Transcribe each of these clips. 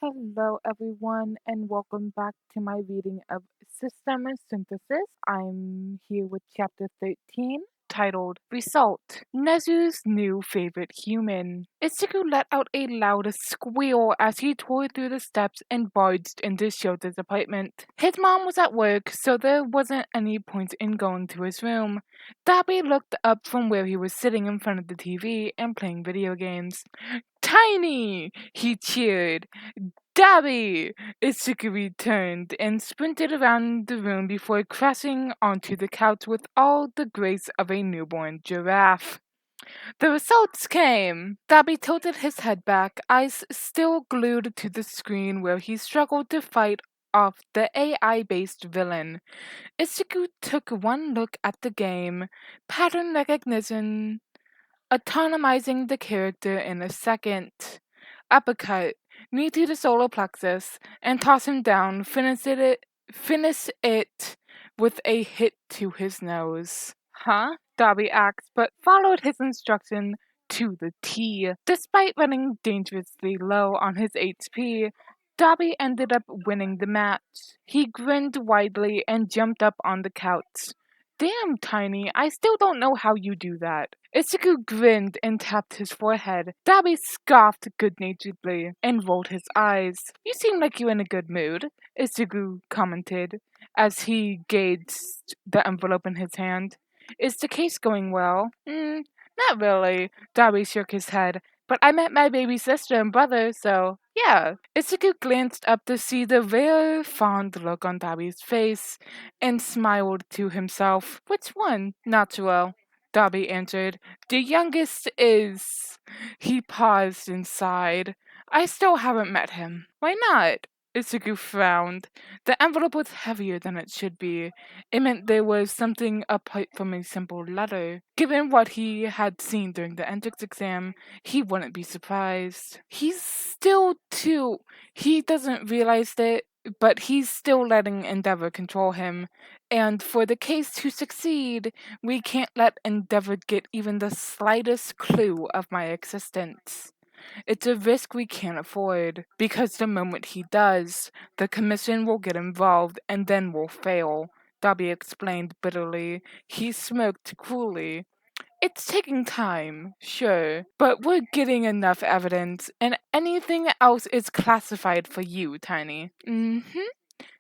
Hello, everyone, and welcome back to my reading of System Synthesis. I'm here with Chapter 13, titled Result Nezu's New Favorite Human. Itsuku let out a loud squeal as he tore through the steps and barged into Shota's apartment. His mom was at work, so there wasn't any point in going to his room. Dabi looked up from where he was sitting in front of the TV and playing video games. Tiny! He cheered. Dabby! Itsuki returned and sprinted around the room before crashing onto the couch with all the grace of a newborn giraffe. The results came! Dabby tilted his head back, eyes still glued to the screen where he struggled to fight off the AI-based villain. Itsuki took one look at the game, pattern recognition, autonomizing the character in a second. Uppercut, knee to the solar plexus, and toss him down, finish it with a hit to his nose. Huh? Darby asked, but followed his instruction to the T. Despite running dangerously low on his HP, Darby ended up winning the match. He grinned widely and jumped up on the couch. Damn, Tiny, I still don't know how you do that. Itsuku grinned and tapped his forehead. Dabby scoffed good-naturedly and rolled his eyes. You seem like you're in a good mood, Itsuku commented as he gauged the envelope in his hand. Is the case going well? Not really. Dabby shook his head. But I met my baby sister and brother, so yeah. Itsuku glanced up to see the rare, fond look on Dabby's face and smiled to himself. Which one? Natural. Dobby answered. The youngest is. He paused and sighed. I still haven't met him. Why not? Itsuku frowned. The envelope was heavier than it should be. It meant there was something apart from a simple letter. Given what he had seen during the entrance exam, he wouldn't be surprised. He's still too. He doesn't realize it, but he's still letting Endeavor control him. And for the case to succeed, we can't let Endeavor get even the slightest clue of my existence. It's a risk we can't afford, because the moment he does, the Commission will get involved and then we'll fail, Dobby explained bitterly. He smirked cruelly. It's taking time, sure, but we're getting enough evidence, and anything else is classified for you, Tiny.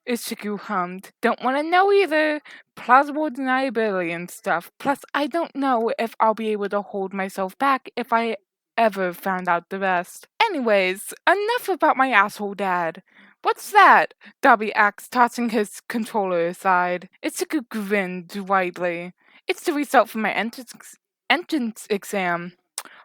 Ishiku hummed. Don't want to know either. Plausible deniability and stuff. Plus, I don't know if I'll be able to hold myself back if I ever found out the rest. Anyways, enough about my asshole dad. What's that? Dobby asked, tossing his controller aside. Itsuku grinned widely. It's the result from my entrance exam.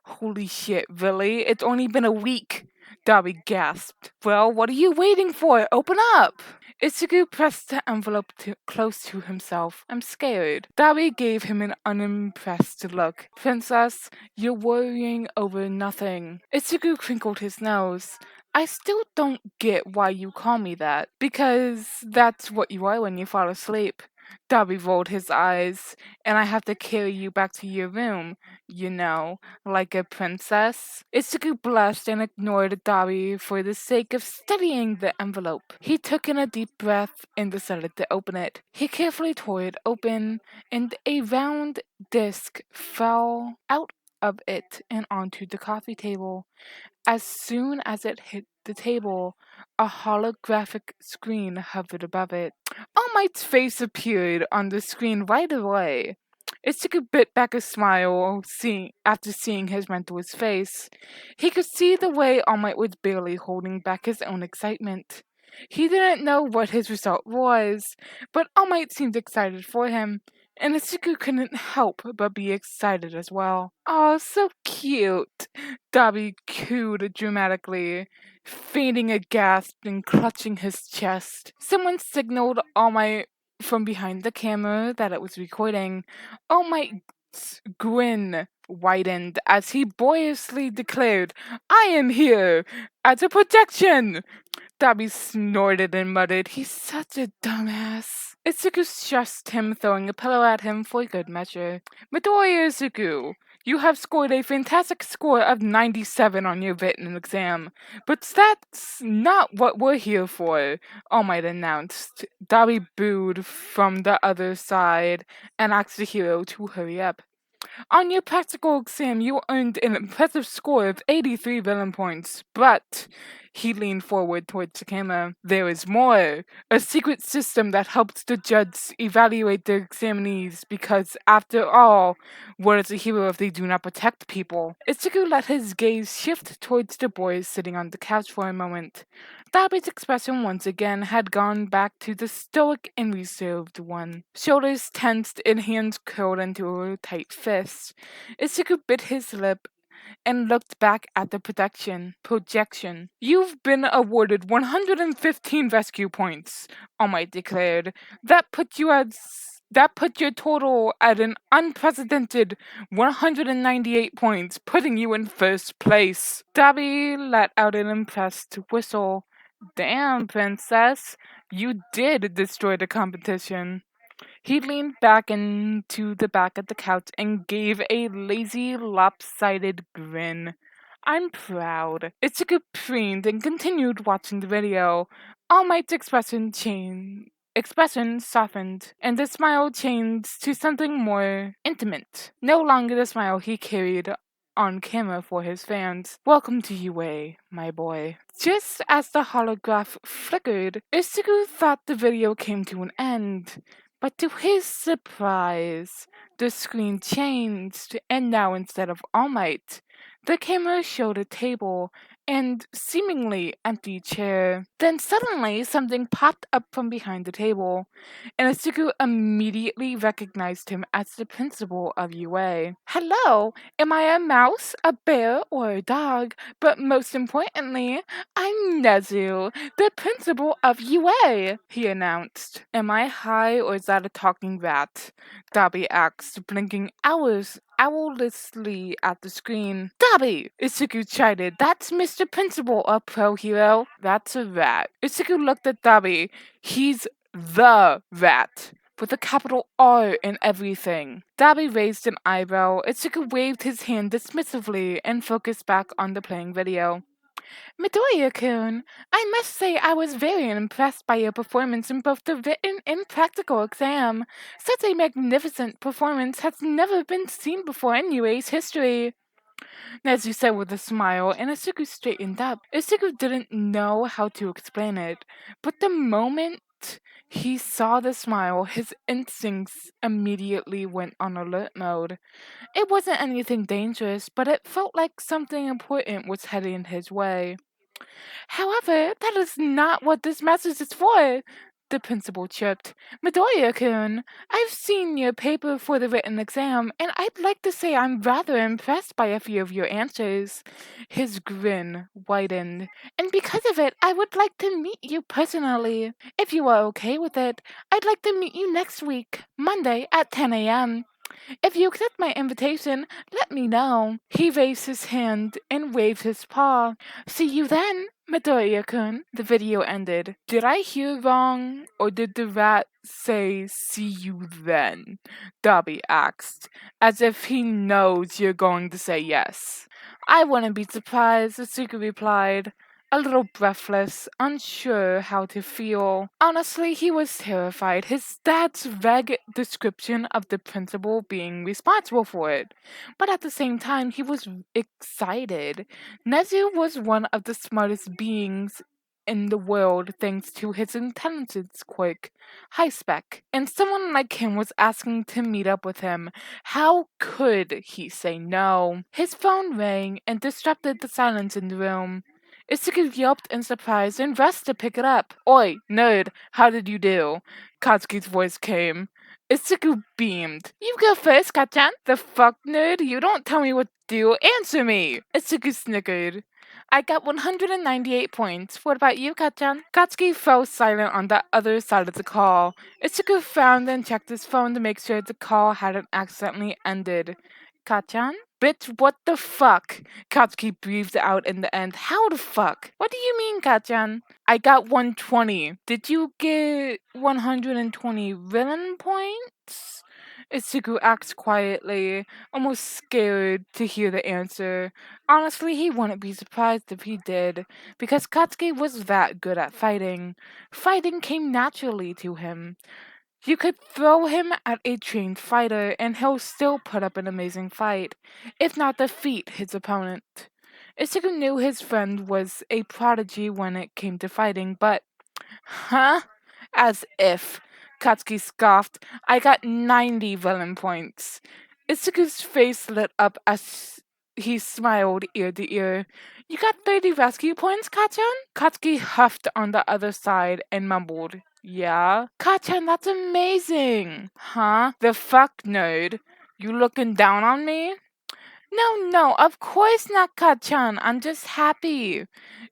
Holy shit, really? It's only been a week. Dobby gasped. Well, what are you waiting for? Open up! Itsuku pressed the envelope close to himself. I'm scared. Dobby gave him an unimpressed look. Princess, you're worrying over nothing. Itsuku crinkled his nose. I still don't get why you call me that. Because that's what you are when you fall asleep. Dobby rolled his eyes. And I have to carry you back to your room, you know, like a princess. Itsuku blushed and ignored Dobby for the sake of studying the envelope. He took in a deep breath and decided to open it. He carefully tore it open, and a round disc fell out of it and onto the coffee table. As soon as it hit the table, a holographic screen hovered above it. All Might's face appeared on the screen right away. Itsuki bit back a smile after seeing his mentor's face. He could see the way All Might was barely holding back his own excitement. He didn't know what his result was, but All Might seemed excited for him, and Itsuki couldn't help but be excited as well. Oh, so cute! Dobby cooed dramatically, feigning a gasp and clutching his chest. Someone signaled All Might from behind the camera that it was recording. All Might's grin widened as he boyishly declared, I am here as a protection! Dobby snorted and muttered, he's such a dumbass. Itsuku stressed him, throwing a pillow at him for good measure. Midoriya Itsuku, You have scored a fantastic score of 97 on your written exam, but that's not what we're here for, All Might announced. Dobby booed from the other side and asked the hero to hurry up. On your practical exam, you earned an impressive score of 83 villain points, but he leaned forward towards the camera. There is more. A secret system that helps the judges evaluate their examinees because, after all, what is a hero if they do not protect people? Itsuku let his gaze shift towards the boys sitting on the couch for a moment. Dobby's expression once again had gone back to the stoic and reserved one. Shoulders tensed and hands curled into a tight fist. Itsuku bit his lip and looked back at the projection. You've been awarded 115 rescue points, All Might declared. That put your total at an unprecedented 198 points, putting you in first place. Dobby let out an impressed whistle. Damn, princess, you did destroy the competition. He leaned back into the back of the couch and gave a lazy, lopsided grin. I'm proud. Itsuku preened and continued watching the video. All Might's expression softened, and the smile changed to something more intimate. No longer the smile he carried on camera for his fans. Welcome to UA, my boy. Just as the holograph flickered, Itsuku thought the video came to an end. But to his surprise, the screen changed, and now instead of All Might, the camera showed a table and seemingly empty chair. Then suddenly something popped up from behind the table, and Itsuku immediately recognized him as the principal of UA. Hello, am I a mouse, a bear, or a dog? But most importantly, I'm Nezu, the principal of UA, he announced. Am I high or is that a talking rat? Dobby asked, blinking owlishly at the screen. Dobby! Itsuku chided. That's Mr. Principal, a pro hero. That's a rat. Itsuku looked at Dobby. He's the rat, with a capital R in everything. Dobby raised an eyebrow. Itsuku waved his hand dismissively and focused back on the playing video. Midoriya-kun, I must say I was very impressed by your performance in both the written and practical exam. Such a magnificent performance has never been seen before in UA's history. Nezu said with a smile, and Itsuku straightened up. Itsuku didn't know how to explain it, but the moment he saw the smile, his instincts immediately went on alert mode. It wasn't anything dangerous, but it felt like something important was heading his way. However, that is not what this message is for, the principal chirped. Midoriya-kun, I've seen your paper for the written exam, and I'd like to say I'm rather impressed by a few of your answers. His grin widened. And because of it, I would like to meet you personally. If you are okay with it, I'd like to meet you next week, Monday at 10 a.m. If you accept my invitation, let me know. He raised his hand and waved his paw. See you then, Midoriya-kun. The video ended. Did I hear wrong, or did the rat say see you then? Dobby asked, as if he knows you're going to say yes. I wouldn't be surprised, Itsuku replied, a little breathless, unsure how to feel. Honestly, he was terrified. His dad's vague description of the principal being responsible for it. But at the same time, he was excited. Nezu was one of the smartest beings in the world thanks to his intelligence quirk, high spec. And someone like him was asking to meet up with him. How could he say no? His phone rang and disrupted the silence in the room. Itsuku yelped in surprise and rushed to pick it up. Oi, nerd, how did you do? Katsuki's voice came. Itsuku beamed. You go first, Kachan. The fuck, nerd? You don't tell me what to do. Answer me! Itsuku snickered. I got 198 points. What about you, Kachan? Katsuki fell silent on the other side of the call. Itsuku frowned and checked his phone to make sure the call hadn't accidentally ended. Kachan? Bitch, what the fuck? Katsuki breathed out in the end. How the fuck? What do you mean, Kachan? I got 120. Did you get 120 villain points? Itsuku asked quietly, almost scared to hear the answer. Honestly, he wouldn't be surprised if he did, because Katsuki was that good at fighting. Fighting came naturally to him. You could throw him at a trained fighter, and he'll still put up an amazing fight, if not defeat his opponent. Itsuku knew his friend was a prodigy when it came to fighting, but huh? As if. Katsuki scoffed. I got 90 villain points. Itsuku's face lit up as he smiled ear to ear. You got 30 rescue points, Kachan? Katsuki huffed on the other side and mumbled. Yeah? Kachan, that's amazing! Huh? The fuck, nerd? You looking down on me? No, of course not, Kachan. I'm just happy.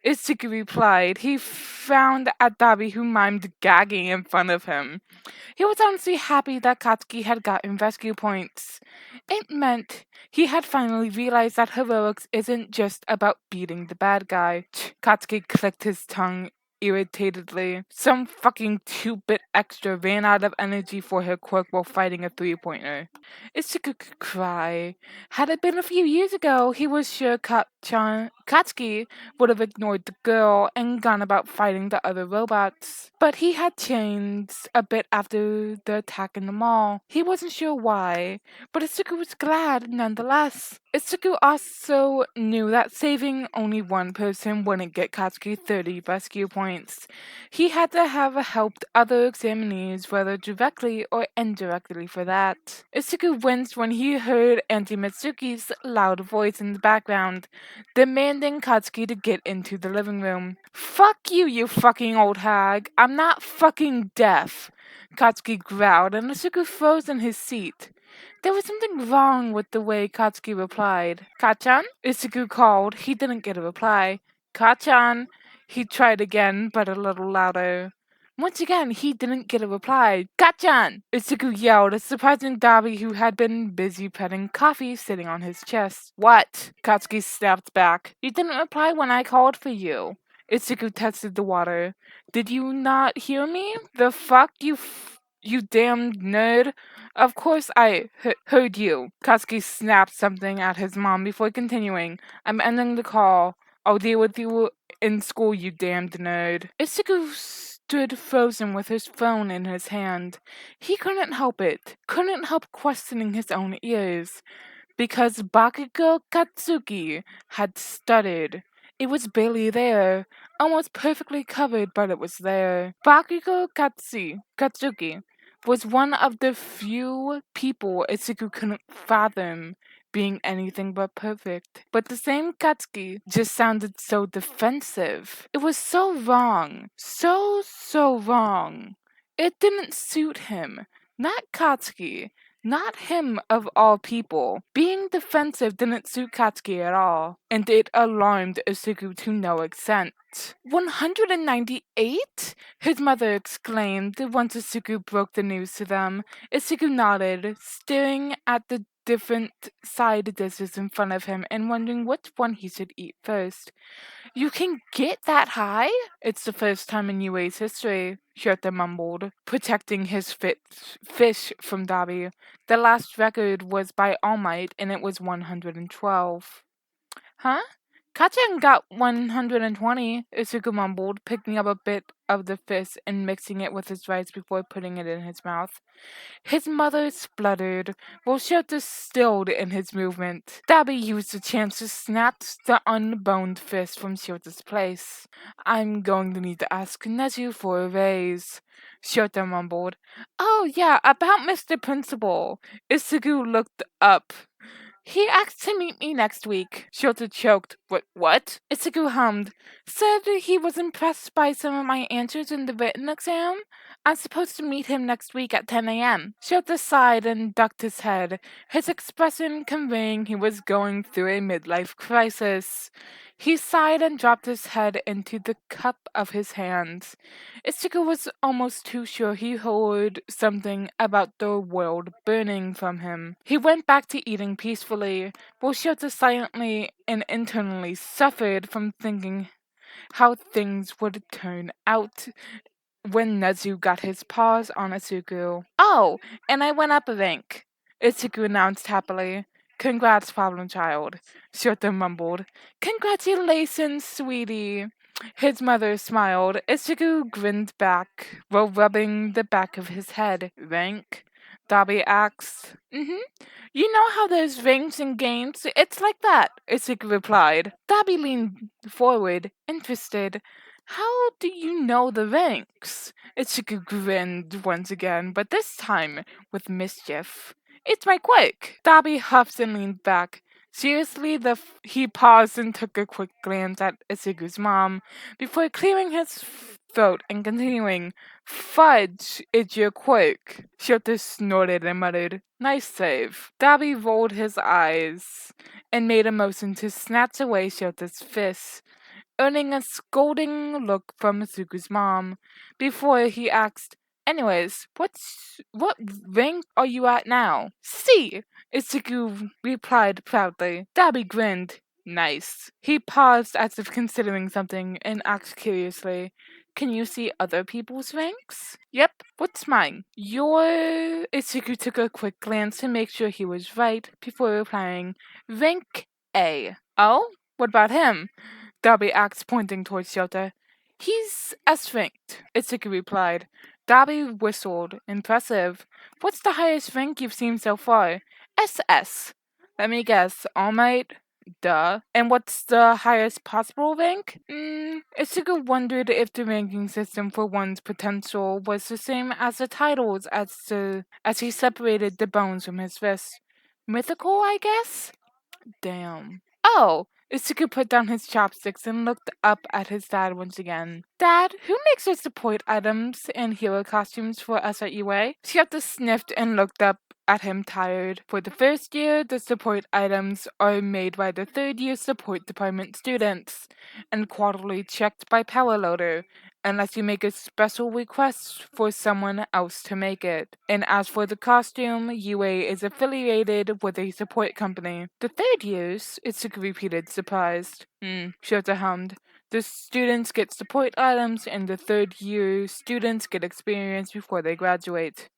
Itsuki replied. He frowned at Dabi, who mimed gagging in front of him. He was honestly happy that Katsuki had gotten rescue points. It meant he had finally realized that heroics isn't just about beating the bad guy. Katsuki clicked his tongue irritatedly. Some fucking 2-bit extra ran out of energy for her quirk while fighting a 3-pointer. Itsuki could cry. Had it been a few years ago, he was sure Katsuki would have ignored the girl and gone about fighting the other robots. But he had changed a bit after the attack in the mall. He wasn't sure why, but Itsuki was glad nonetheless. Itsuki also knew that saving only one person wouldn't get Katsuki 30 rescue points. He had to have helped other examinees, whether directly or indirectly for that. Itsuki winced when he heard Auntie Mitsuki's loud voice in the background, demanding Katsuki to get into the living room. Fuck you, you fucking old hag. I'm not fucking deaf. Katsuki growled, and Itsuki froze in his seat. There was something wrong with the way Katsuki replied. Kachan? Itsuki called. He didn't get a reply. Kachan? He tried again, but a little louder. Once again, he didn't get a reply. Kachan! Itsuki yelled, surprising Dabi, who had been busy petting Coffee sitting on his chest. What? Katsuki snapped back. You didn't reply when I called for you. Itsuki tested the water. Did you not hear me? The fuck, you damned nerd. Of course I heard you. Katsuki snapped something at his mom before continuing. I'm ending the call. I'll deal with you in school, you damned nerd. Itsuki stood frozen with his phone in his hand. He couldn't help it. Couldn't help questioning his own ears. Because Bakugo Katsuki had stuttered. It was barely there, almost perfectly covered, but it was there. Bakugo Katsuki was one of the few people Itsuki couldn't fathom being anything but perfect. But the same Katsuki just sounded so defensive. It was so wrong. So wrong. It didn't suit him. Not Katsuki. Not him of all people. Being defensive didn't suit Katsuki at all, and it alarmed Itsuki to no extent. 198? His mother exclaimed once Itsuki broke the news to them. Itsuki nodded, staring at the different side dishes in front of him and wondering which one he should eat first. You can get that high? It's the first time in UA's history, Shota mumbled, protecting his fish from Dabi. The last record was by All Might, and it was 112. Huh? Kachan got 120, Itsuki mumbled, picking up a bit of the fish and mixing it with his rice before putting it in his mouth. His mother spluttered, while Shota stilled in his movement. Dabi used the chance to snatch the unboned fish from Shota's place. I'm going to need to ask Nezu for a raise, Shota mumbled. Oh yeah, about Mr. Principal. Itsuki looked up. He asked to meet me next week. Shota choked. What? Itsuki hummed. Said he was impressed by some of my answers in the written exam. I'm supposed to meet him next week at 10 a.m. Shota sighed and ducked his head, his expression conveying he was going through a midlife crisis. He sighed and dropped his head into the cup of his hands. Itsuki was almost too sure he heard something about the world burning from him. He went back to eating peacefully, while Shota silently and internally suffered from thinking how things would turn out when Nezu got his paws on Itsuki. Oh, and I went up a rank. Itsuku announced happily. Congrats, problem child. Shota mumbled. Congratulations, sweetie. His mother smiled. Itsuku grinned back, while rubbing the back of his head. Rank? Dabi asked. You know how there's ranks in games? It's like that, Itsuku replied. Dabi leaned forward, interested. How do you know the ranks? Itsuku grinned once again, but this time with mischief. It's my quirk. Dabi huffed and leaned back. Seriously, he paused and took a quick glance at Itsuku's mom before clearing his throat and continuing. Fudge, it's your quirk. Shota snorted and muttered, nice save. Dabi rolled his eyes and made a motion to snatch away Shota's fist, earning a scolding look from Suku's mom, before he asked, anyways, what rank are you at now? C, Itsuku replied proudly. Dabi grinned. Nice. He paused as if considering something and asked curiously, can you see other people's ranks? Yep, what's mine? Your... Itsuku took a quick glance to make sure he was right before replying, rank A. Oh? What about him? Dabi asked, pointing towards Shota. He's S-ranked, Itsuku replied. Dabi whistled. Impressive. What's the highest rank you've seen so far? SS. Let me guess. All Might? Duh. And what's the highest possible rank? Itsuku wondered if the ranking system for one's potential was the same as the titles as he separated the bones from his wrist. Mythical, I guess? Damn. Oh! Itsuku put down his chopsticks and looked up at his dad once again. Dad, who makes our support items and hero costumes for us at UA? Shiota sniffed and looked up at him tired. For the first year, the support items are made by the third year support department students and quarterly checked by Power Loader, unless you make a special request for someone else to make it. And as for the costume, UA is affiliated with a support company. The third years, Itsuku repeated, surprised. Shota hummed. The students get support items, and the third year students get experience before they graduate.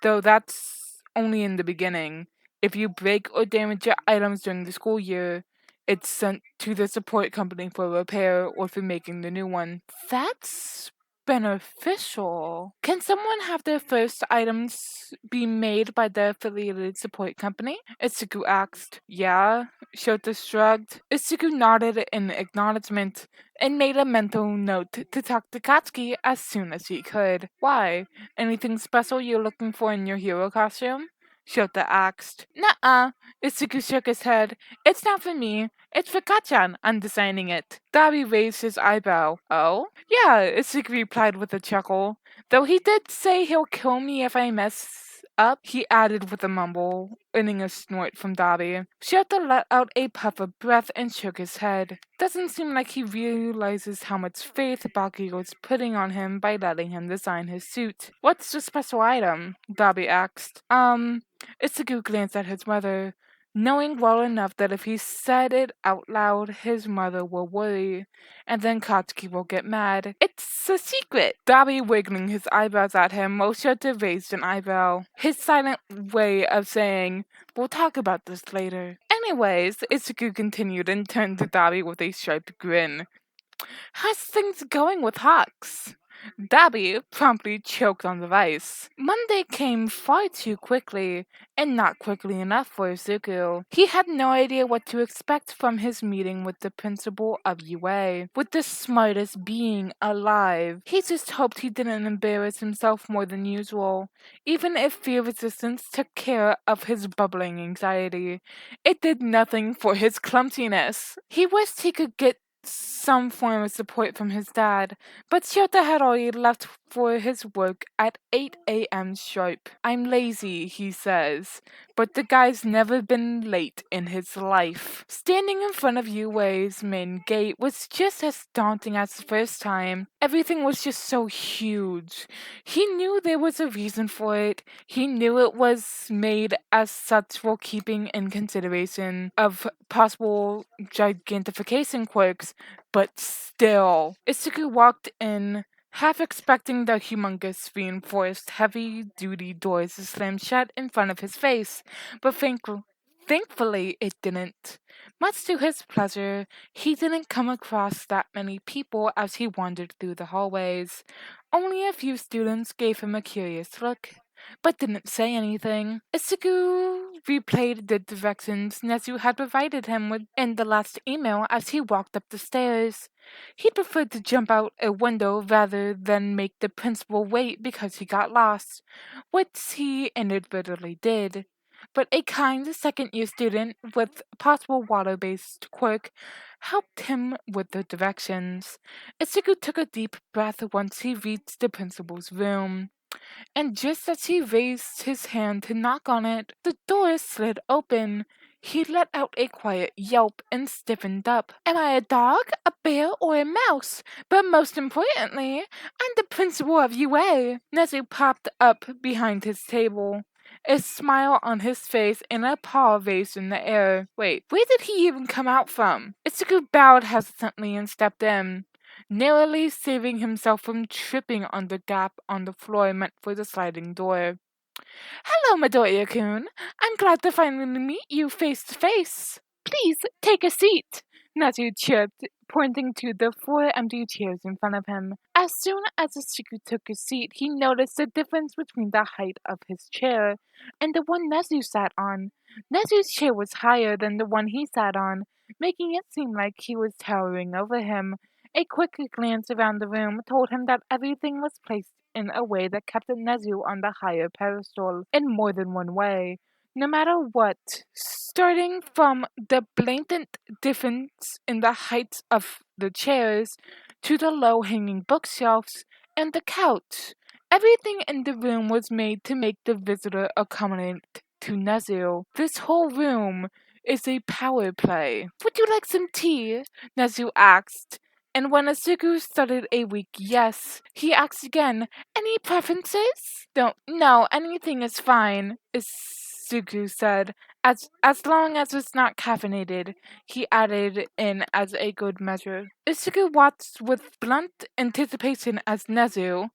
Though that's only in the beginning. If you break or damage your items during the school year, it's sent to the support company for repair or for making the new one. That's beneficial. Can someone have their first items be made by the affiliated support company? Itsuku asked. Yeah, Shota shrugged. Itsuku nodded in acknowledgement and made a mental note to talk to Katsuki as soon as he could. Why? Anything special you're looking for in your hero costume? Shota asked. Nuh-uh. Itsuku shook his head. It's not for me. It's for Kachan. I'm designing it. Dabi raised his eyebrow. Oh? Yeah, Itsuku replied with a chuckle. Though he did say he'll kill me if I mess up, he added with a mumble, earning a snort from Dabi. Shota let out a puff of breath and shook his head. Doesn't seem like he realizes how much faith Bakugo's putting on him by letting him design his suit. What's the special item? Dabi asked. Itsuku glanced at his mother, knowing well enough that if he said it out loud, his mother will worry, and then Katsuki will get mad. It's a secret! Dabi wiggling his eyebrows at him while Shota raised an eyebrow. His silent way of saying, we'll talk about this later. Anyways, Itsuku continued and turned to Dabi with a sharp grin. How's things going with Hawks? Dabi promptly choked on the rice. Monday came far too quickly, and not quickly enough for Izuku. He had no idea what to expect from his meeting with the principal of UA, with the smartest being alive. He just hoped he didn't embarrass himself more than usual, even if fear resistance took care of his bubbling anxiety. It did nothing for his clumsiness. He wished he could get some form of support from his dad, but Shota had already left for his work at 8 a.m. sharp. I'm lazy, he says, but the guy's never been late in his life. Standing in front of UA's main gate was just as daunting as the first time. Everything was just so huge. He knew there was a reason for it. He knew it was made as such while keeping in consideration of possible gigantification quirks, but still. Itsuku walked in half expecting the humongous reinforced heavy-duty doors to slam shut in front of his face, but thankfully it didn't. Much to his pleasure, he didn't come across that many people as he wandered through the hallways. Only a few students gave him a curious look, but didn't say anything. Isugu replayed the directions Nezu had provided him with in the last email as he walked up the stairs. He preferred to jump out a window rather than make the principal wait because he got lost, which he inadvertently did. But a kind second-year student with possible water-based quirk helped him with the directions. Isugu took a deep breath once he reached the principal's room, and just as he raised his hand to knock on it, the door slid open. He let out a quiet yelp and stiffened up. Am I a dog, a bear, or a mouse? But most importantly, I'm the principal of UA. Nezu popped up behind his table, a smile on his face and a paw raised in the air. Wait, where did he even come out from? Itsuku bowed hesitantly and stepped in, narrowly saving himself from tripping on the gap on the floor meant for the sliding door. Hello, Midoriya-kun. I'm glad to finally meet you face to face. Please, take a seat, Natsu chirped, pointing to the 4 empty chairs in front of him. As soon as Ichigo took a seat, he noticed the difference between the height of his chair and the one Nezu sat on. Nezu's chair was higher than the one he sat on, making it seem like he was towering over him. A quick glance around the room told him that everything was placed in a way that kept Nezu on the higher pedestal in more than one way. No matter what, starting from the blatant difference in the heights of the chairs to the low hanging bookshelves and the couch, everything in the room was made to make the visitor accommodate to Nezu. This whole room is a power play. Would you like some tea? Nezu asked. And when Asugu started a weak yes, he asked again, any preferences? No, anything is fine, Isugu said. As long as it's not caffeinated, he added in as a good measure. Isugu watched with blunt anticipation as Nezu,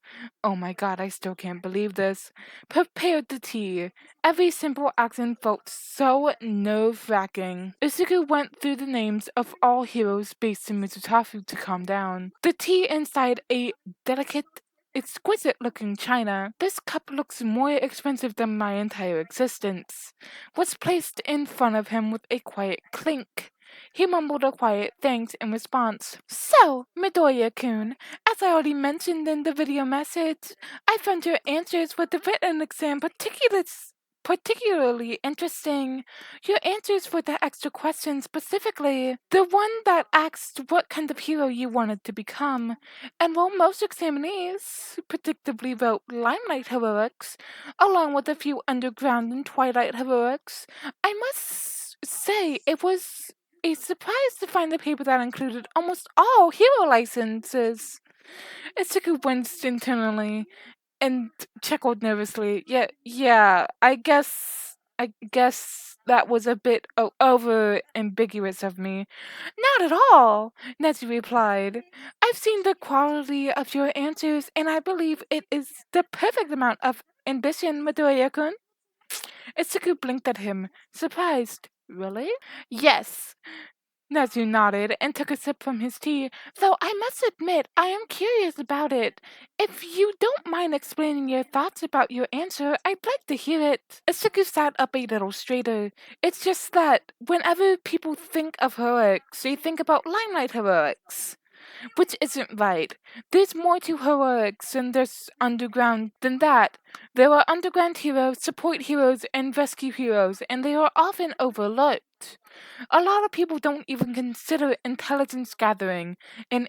oh my god, I still can't believe this, prepared the tea. Every simple action felt so nerve-wracking. Isugu went through the names of all heroes based in Mitsutafu to calm down. The tea inside a delicate, exquisite-looking china, this cup looks more expensive than my entire existence, was placed in front of him with a quiet clink. He mumbled a quiet thanks in response. So, Midoriya-kun, as I already mentioned in the video message, I found your answers for the written exam particularly interesting. Your answers for the extra question specifically, the one that asked what kind of hero you wanted to become, and while most examinees predictably wrote Limelight heroics, along with a few Underground and Twilight heroics, I must say it was a surprise to find a paper that included almost all hero licenses. Itsuku winced internally and chuckled nervously. Yeah, I guess that was a bit over ambiguous of me. Not at all, Nettie replied. I've seen the quality of your answers, and I believe it is the perfect amount of ambition, Midoriya-kun. Itsuku blinked at him, surprised. Really? Yes. Natsu nodded and took a sip from his tea, though I must admit I am curious about it. If you don't mind explaining your thoughts about your answer, I'd like to hear it. Asuku sat up a little straighter. It's just that whenever people think of heroics, they think about Limelight heroics. Which isn't right. There's more to heroics than there's underground than that. There are underground heroes, support heroes, and rescue heroes, and they are often overlooked. A lot of people don't even consider intelligence gathering and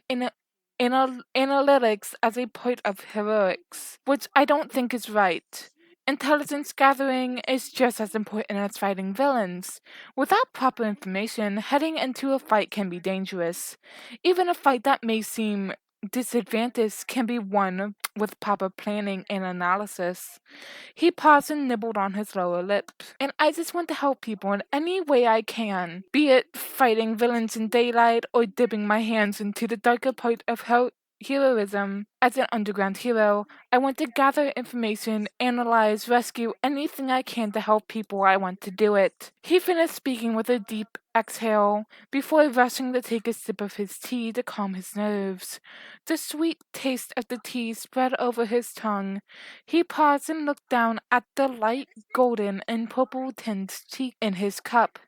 analytics as a part of heroics, which I don't think is right. Intelligence gathering is just as important as fighting villains. Without proper information, heading into a fight can be dangerous. Even a fight that may seem disadvantaged can be won with proper planning and analysis. He paused and nibbled on his lower lip. And I just want to help people in any way I can, be it fighting villains in daylight or dipping my hands into the darker part of heroism. As an underground hero, I want to gather information, analyze, rescue anything I can to help people. I want to do it. He finished speaking with a deep exhale before rushing to take a sip of his tea to calm his nerves. The sweet taste of the tea spread over his tongue. He paused and looked down at the light golden and purple tinged tea in his cup.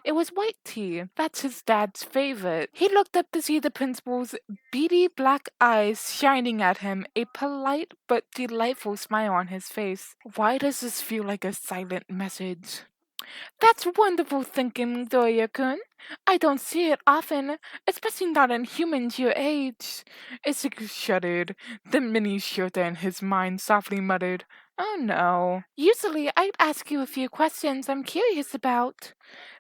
It was white tea. That's his dad's favorite. He looked up to see the principal's beady black eyes shining at him, a polite but delightful smile on his face. Why does this feel like a silent message? That's wonderful thinking, Doria-kun. I don't see it often, especially not in humans your age. Isaku shuddered. The mini Shota in his mind softly muttered, "Oh no. Usually I'd ask you a few questions I'm curious about.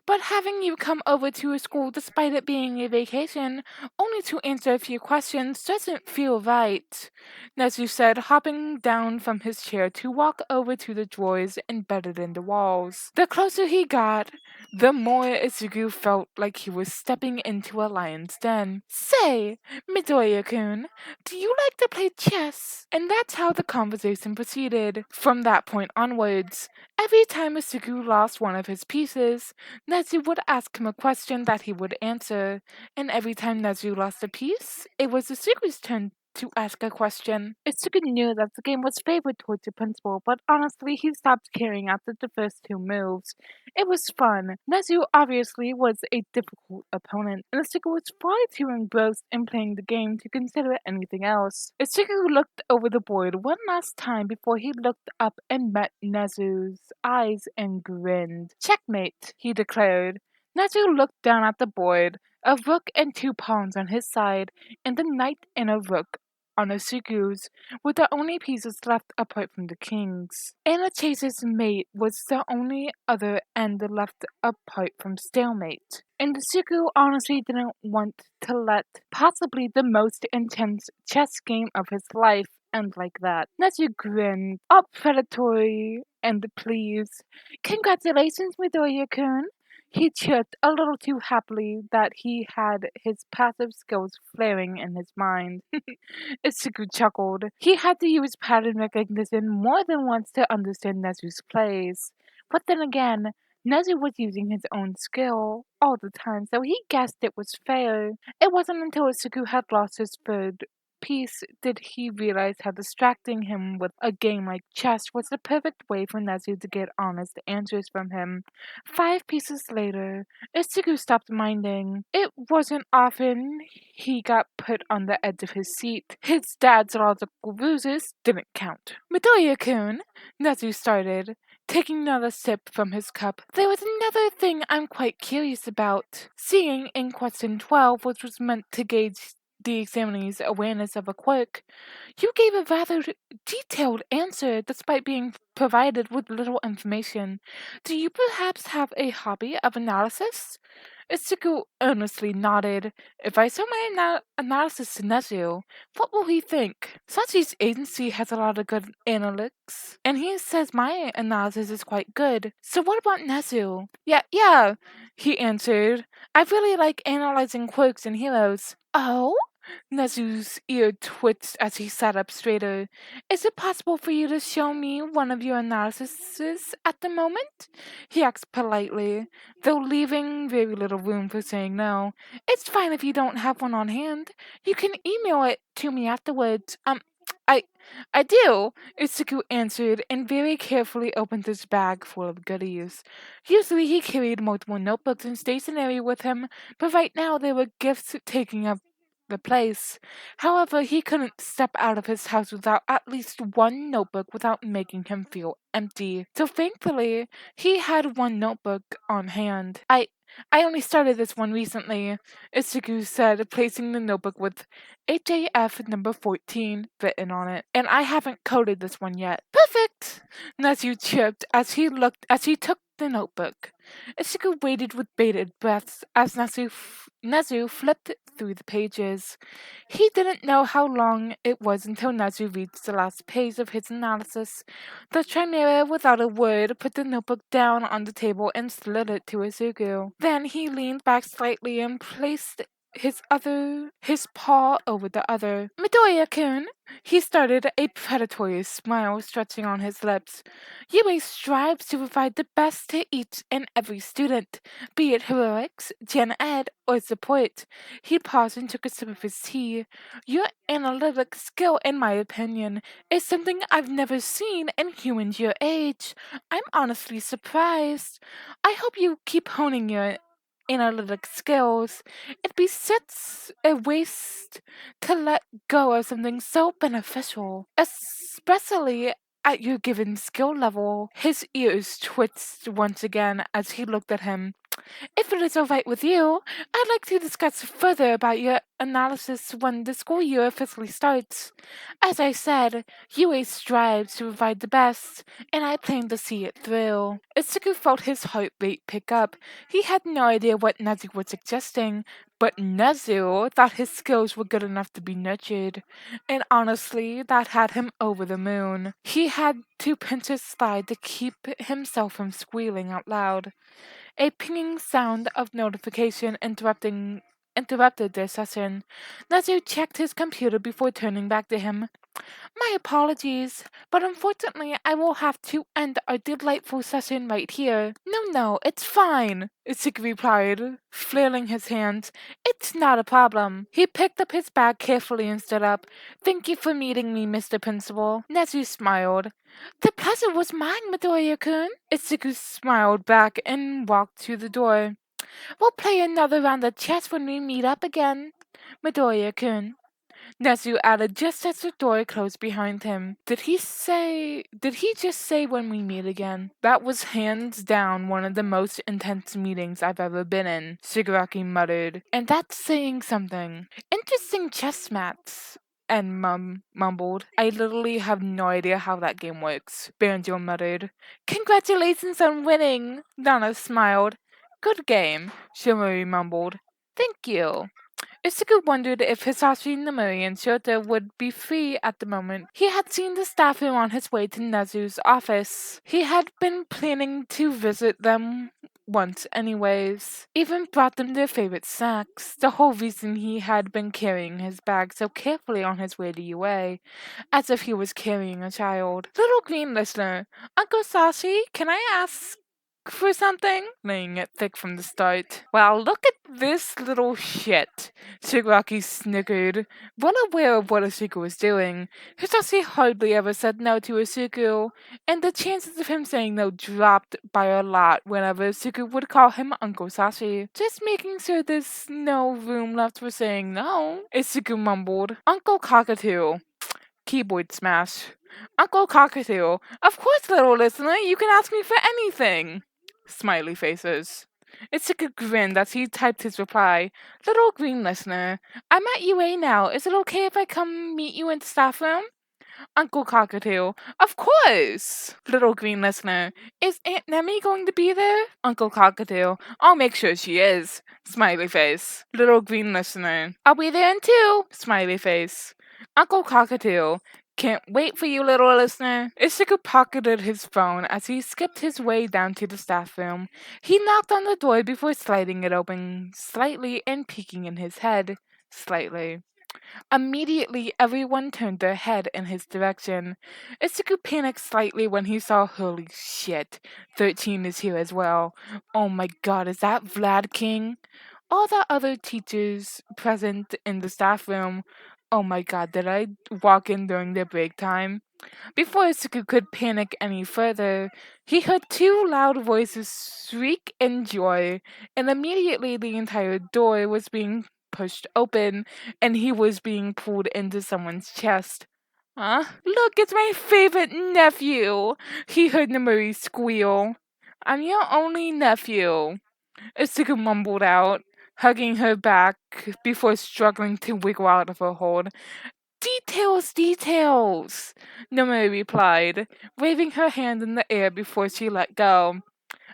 But having you come over to a school despite it being a vacation, only to answer a few questions, doesn't feel right," Nezu said, hopping down from his chair to walk over to the drawers embedded in the walls. The closer he got, the more Izuku felt like he was stepping into a lion's den. "Say, Midoriya-kun, do you like to play chess?" And that's how the conversation proceeded. From that point onwards, every time Izuku lost one of his pieces, Nezu would ask him a question that he would answer, and every time Nezu lost a piece, it was Izuku's turn to ask a question. Izuku knew that the game was favored towards the principal, but honestly, he stopped caring after the first two moves. It was fun. Nezu obviously was a difficult opponent, and Izuku was far too engrossed in playing the game to consider anything else. Izuku looked over the board one last time before he looked up and met Nezu's eyes and grinned. "Checkmate," he declared. Nezu looked down at the board. A rook and two pawns on his side, and a knight and a rook on Izuku's were the only pieces left apart from the king's. Anna Chase's mate was the only other end left apart from stalemate. And Izuku honestly didn't want to let possibly the most intense chess game of his life end like that. Nezu grinned, all predatory and pleased. "Congratulations, Midoriya-kun." He chirped a little too happily that he had his passive skills flaring in his mind. Izuku chuckled. He had to use pattern recognition more than once to understand Nezu's plays. But then again, Nezu was using his own skill all the time, so he guessed it was fair. It wasn't until Izuku had lost his third piece did he realize how distracting him with a game like chess was the perfect way for Nezu to get honest answers from him. 5 pieces later, Izuku stopped minding. It wasn't often he got put on the edge of his seat. His dad's logical ruses didn't count. "Midoriya-kun," Nezu started, taking another sip from his cup. "There was another thing I'm quite curious about. Seeing in question 12, which was meant to gauge the examinee's awareness of a quirk, you gave a rather detailed answer despite being provided with little information. Do you perhaps have a hobby of analysis?" Izuku earnestly nodded. "If I show my analysis to Nezu, what will he think? Sachi's agency has a lot of good analytics, and he says my analysis is quite good. So what about Nezu?" Yeah, he answered. "I really like analyzing quirks and heroes." "Oh?" Nezu's ear twitched as he sat up straighter. "Is it possible for you to show me one of your analyses at the moment?" he asked politely, though leaving very little room for saying no. "It's fine if you don't have one on hand. You can email it to me afterwards." I I do," Itsuku answered, and very carefully opened his bag full of goodies. Usually he carried multiple notebooks and stationery with him, but right now there were gifts taking up the place. However, he couldn't step out of his house without at least one notebook without making him feel empty. So thankfully, he had one notebook on hand. I only started this one recently," Itsuku said, placing the notebook with HAF number 14 written on it. "And I haven't coded this one yet." "Perfect!" Nezu chirped as he took the notebook. Itsuku waited with bated breath as Nezu flipped through the pages. He didn't know how long it was until Nezu reached the last page of his analysis. The Chimera, without a word, put the notebook down on the table and slid it to Izuku. Then he leaned back slightly and placed his paw over the other. Midoriya-kun! He started, a predatory smile stretching on his lips. UA strives to provide the best to each and every student, be it heroics, gen ed, or support. He paused and took a sip of his tea. Your analytic skill, in my opinion, is something I've never seen in humans your age. I'm honestly surprised. I hope you keep honing your analytic skills. It'd be such a waste to let go of something so beneficial, especially at your given skill level. His ears twitched once again as he looked at him. If it is alright with you, I'd like to discuss further about your analysis when the school year officially starts. As I said, UA strives to provide the best, and I plan to see it through. Itsuki felt his heart rate pick up. He had no idea what Nezu was suggesting, but Nezu thought his skills were good enough to be nurtured, and honestly, that had him over the moon. He had to pinch his thigh to keep himself from squealing out loud. A pinging sound of notification interrupted their session. Nezu checked his computer before turning back to him. My apologies, but unfortunately I will have to end our delightful session right here. No, it's fine, Itsuki replied, flailing his hands. It's not a problem. He picked up his bag carefully and stood up. Thank you for meeting me, Mr. Principal. Nezu smiled. The pleasure was mine, Midoriya-kun. Itsuki smiled back and walked to the door. We'll play another round of chess when we meet up again, Midoriya-kun. Nezu added just as the door closed behind him. Did he just say when we meet again? That was hands down one of the most intense meetings I've ever been in, Shigaraki muttered. And that's saying something. Interesting chess mats. And mumbled. I literally have no idea how that game works, Banjo muttered. Congratulations on winning, Nana smiled. Good game, Shimori mumbled. Thank you. Isuku wondered if Hisashi, Nomuri, and Shota would be free at the moment. He had seen the staff room on his way to Nezu's office. He had been planning to visit them once anyways. Even brought them their favorite snacks. The whole reason he had been carrying his bag so carefully on his way to UA, as if he was carrying a child. Little green listener, Uncle Sashi, can I ask for something? Laying it thick from the start. Wow, look at this little shit, Shigaraki snickered, well aware of what Asuka was doing. Hisashi hardly ever said no to Asuka, and the chances of him saying no dropped by a lot whenever Asuka would call him Uncle Sashi. Just making sure there's no room left for saying no, Asuka mumbled. Uncle Cockatoo. Keyboard smash. Uncle Cockatoo. Of course, little listener, you can ask me for anything. Smiley faces. Itsuka grinned as he typed his reply. Little green listener, I'm at UA now. Is it okay if I come meet you in the staff room? Uncle Cockatoo. Of course! Little green listener. Is Aunt Nemi going to be there? Uncle Cockatoo. I'll make sure she is. Smiley face. Little green listener. I'll be there in two. Smiley face. Uncle Cockatoo. Can't wait for you, little listener. Isuka pocketed his phone as he skipped his way down to the staff room. He knocked on the door before sliding it open slightly and peeking in his head slightly. Immediately, everyone turned their head in his direction. Isuku panicked slightly when he saw, holy shit, 13 is here as well. Oh my god, is that Vlad King? All the other teachers present in the staff room. Oh my god, did I walk in during their break time? Before Isuku could panic any further, he heard two loud voices shriek in joy, and immediately the entire door was being pushed open, and he was being pulled into someone's chest. Huh? Look, it's my favorite nephew! He heard Nomuri squeal. I'm your only nephew, Isuku mumbled out, hugging her back before struggling to wiggle out of her hold. Details, Nomuri replied, waving her hand in the air before she let go.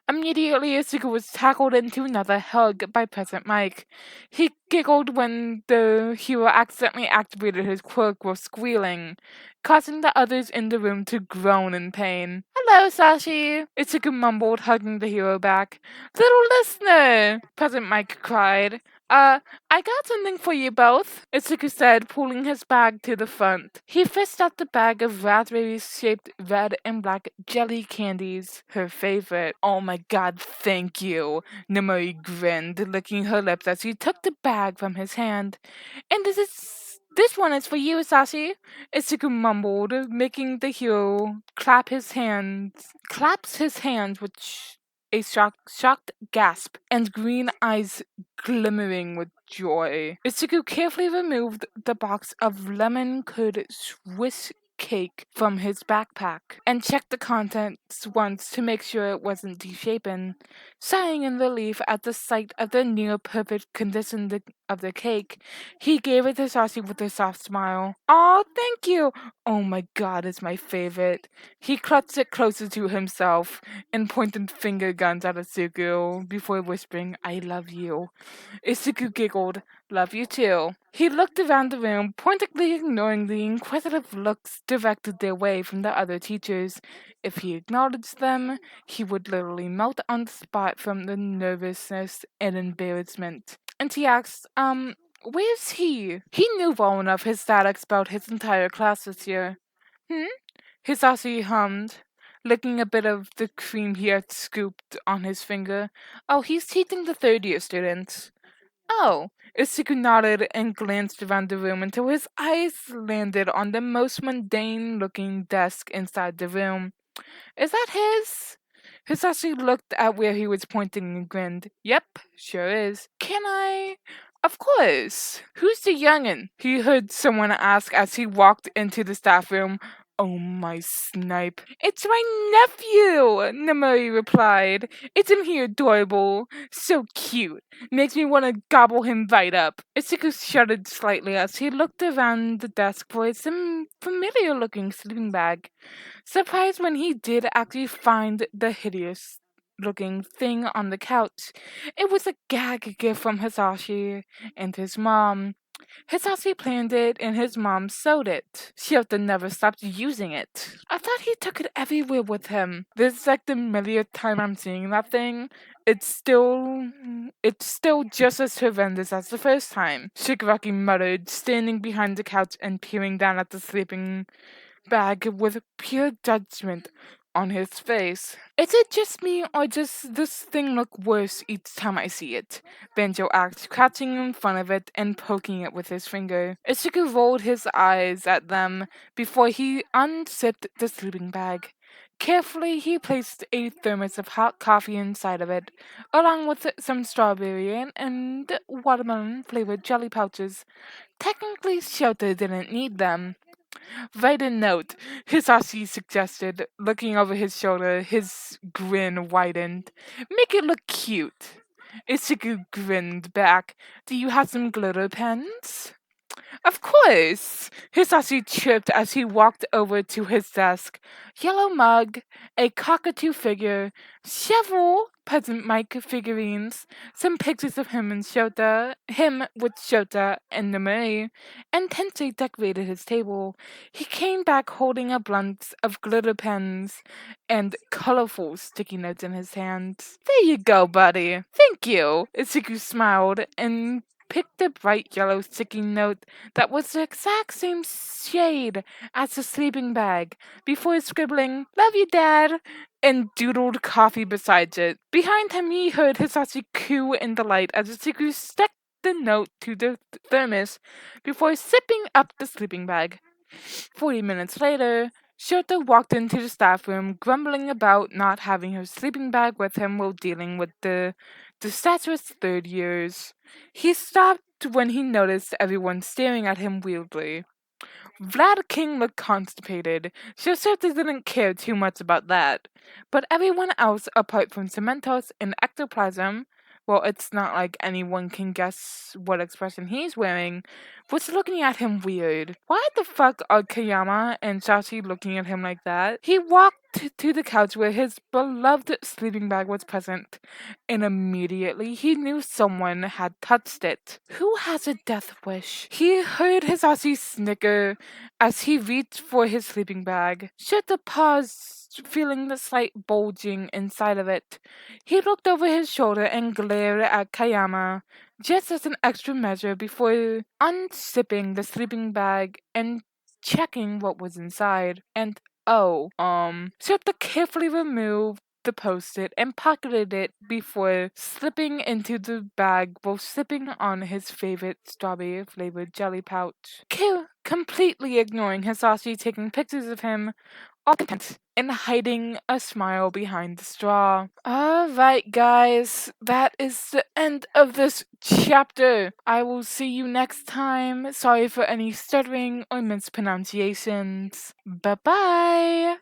Immediately, Isuka was tackled into another hug by President Mike. He giggled when the hero accidentally activated his quirk while squealing, causing the others in the room to groan in pain. Hello, Sashi, Isuka mumbled, hugging the hero back. Little listener, President Mike cried. I got something for you both, Itsuki said, pulling his bag to the front. He fished out the bag of raspberry-shaped red and black jelly candies, her favorite. Oh my god, thank you, Namori grinned, licking her lips as he took the bag from his hand. And this one is for you, Sashi, Itsuki mumbled, making the hero claps his hands with a shocked gasp and green eyes glimmering with joy. Itsuku carefully removed the box of lemon-curd Swiss cake from his backpack and checked the contents once to make sure it wasn't deshapen. Sighing in relief at the sight of the near-perfect condition of the cake, he gave it to Sashi with a soft smile. "Oh, thank you! Oh my god, it's my favorite." He clutched it closer to himself and pointed finger guns at Itsuku before whispering, "I love you." Itsuku giggled, "Love you too." He looked around the room, pointedly ignoring the inquisitive looks directed their way from the other teachers. If he acknowledged them, he would literally melt on the spot from the nervousness and embarrassment. And he asked, where's he? He knew well enough his dad expelled his entire class this year. Hisashi hummed, licking a bit of the cream he had scooped on his finger. "Oh, he's teaching the third-year students." "Oh." Isuku nodded and glanced around the room until his eyes landed on the most mundane-looking desk inside the room. "Is that his?" Hisashi looked at where he was pointing and grinned. "Yep, sure is." "Can I?" "Of course." "Who's the youngin'?" he heard someone ask as he walked into the staff room. "Oh my snipe. It's my nephew," Namori replied. "Isn't he adorable? So cute. Makes me want to gobble him right up." Itsuku shuddered slightly as he looked around the desk for his familiar-looking sleeping bag. Surprised when he did actually find the hideous-looking thing on the couch. It was a gag gift from Hisashi and his mom. Hisashi planned it and his mom sewed it. Shota never stopped using it. I thought he took it everywhere with him. This is like the millionth time I'm seeing that thing. It's still just as horrendous as the first time, Shigaraki muttered, standing behind the couch and peering down at the sleeping bag with pure judgment on his face. "Is it just me, or does this thing look worse each time I see it?" Banjo asked, crouching in front of it and poking it with his finger. Ichigo rolled his eyes at them before he unzipped the sleeping bag. Carefully, he placed a thermos of hot coffee inside of it, along with some strawberry and watermelon-flavored jelly pouches. Technically, Shota didn't need them. "Write a note," Hisashi suggested, looking over his shoulder. His grin widened. "Make it look cute." Ichigo grinned back. "Do you have some glitter pens?" "Of course!" Hisashi chirped as he walked over to his desk. Yellow mug, a cockatoo figure, several Present Mike figurines, some pictures of him with Shota and Namori, and Tensei decorated his table. He came back holding a bunch of glitter pens and colorful sticky notes in his hands. "There you go, buddy." "Thank you." Itsuku smiled and picked a bright yellow sticky note that was the exact same shade as the sleeping bag, before scribbling, "Love you, Dad," and doodled coffee beside it. Behind him, he heard Hisashi coo in delight as Itsuku stuck the note to the thermos before sipping up the sleeping bag. 40 minutes later, Shota walked into the staff room, grumbling about not having her sleeping bag with him while dealing with the disastrous third years. He stopped when he noticed everyone staring at him weirdly. Vlad King looked constipated. Shota didn't care too much about that. But everyone else, apart from Cementos and Ectoplasm, well, it's not like anyone can guess what expression he's wearing, was looking at him weird. Why the fuck are Kayama and Shashi looking at him like that? He walked to the couch where his beloved sleeping bag was present, and immediately he knew someone had touched it. Who has a death wish? He heard Hisashi snicker as he reached for his sleeping bag. Shota paused, feeling the slight bulging inside of it. He looked over his shoulder and glared at Kayama, just as an extra measure before unzipping the sleeping bag and checking what was inside. And Sherpa carefully removed the post-it and pocketed it before slipping into the bag while sipping on his favorite strawberry-flavored jelly pouch. Completely ignoring Hisashi taking pictures of him, all content and hiding a smile behind the straw. Alright, guys, that is the end of this chapter. I will see you next time. Sorry for any stuttering or mispronunciations. Bye bye!